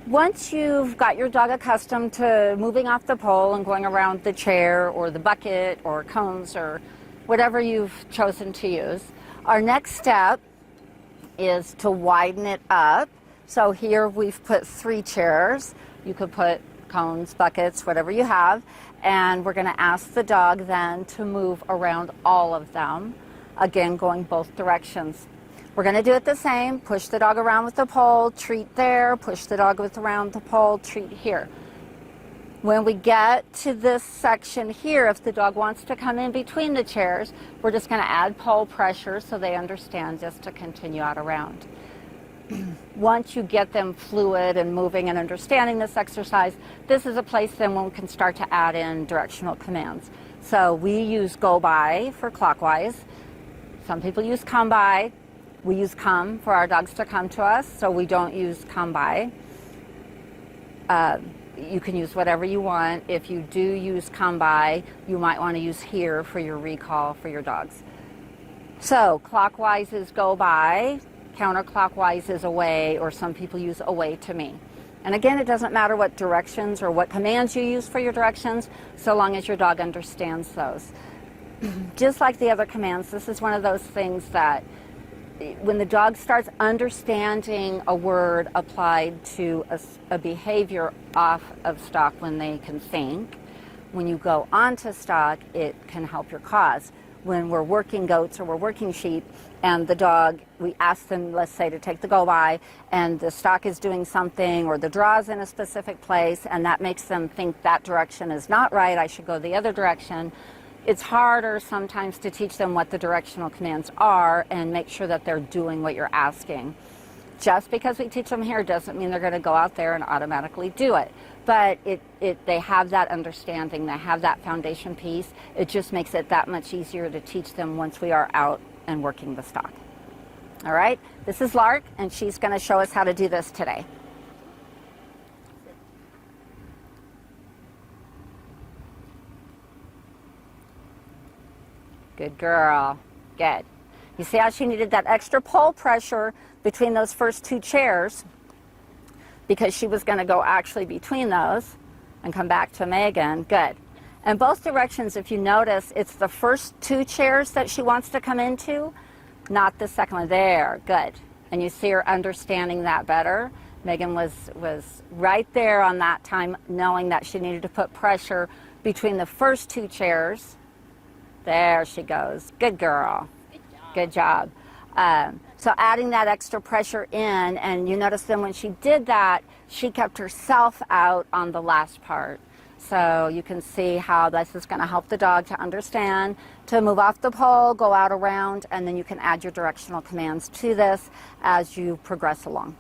Once you've got your dog accustomed to moving off the pole and going around the chair or the bucket or cones or whatever you've chosen to use, our next step is to widen it up. So here we've put 3 chairs. You could put cones, buckets, whatever you have, and we're going to ask the dog then to move around all of them, again going both directions. We're going to do it the same. Push the dog around with the pole, treat there, push the dog around the pole, treat here. When we get to this section here, if the dog wants to come in between the chairs, we're just going to add pole pressure so they understand just to continue out around. Once you get them fluid and moving and understanding this exercise, this is a place then when we can start to add in directional commands. So we use go by for clockwise. Some people use come by. We use come for our dogs to come to us, so we don't use come by. You can use whatever you want. If you do use come by, you might want to use here for your recall for your dogs. So clockwise is go by, counterclockwise is away, or some people use away to me. And again, it doesn't matter what directions or what commands you use for your directions, so long as your dog understands those. Just like the other commands, this is one of those things that when the dog starts understanding a word applied to a behavior off of stock when they can think, when you go onto stock, it can help your cause. When we're working goats or we're working sheep and the dog, we ask them, let's say, to take the go by, and the stock is doing something or the draw's in a specific place, and that makes them think that direction is not right, I should go the other direction. It's harder sometimes to teach them what the directional commands are and make sure that they're doing what you're asking. Just because we teach them here doesn't mean they're going to go out there and automatically do it. But they have that understanding, they have that foundation piece. It just makes it that much easier to teach them once we are out and working the stock. All right, this is Lark, and she's going to show us how to do this today. Good girl. Good. You see how she needed that extra pole pressure between those first 2 chairs because she was going to go actually between those and come back to Megan. Good. And both directions, if you notice, it's the first 2 chairs that she wants to come into, not the second one. There. Good. And you see her understanding that better. Megan was right there on that time, knowing that she needed to put pressure between the first 2 chairs. There she goes. Good girl. Good job. So adding that extra pressure in, and you notice then when she did that, she kept herself out on the last part. So you can see how this is going to help the dog to understand, to move off the pole, go out around, and then you can add your directional commands to this as you progress along.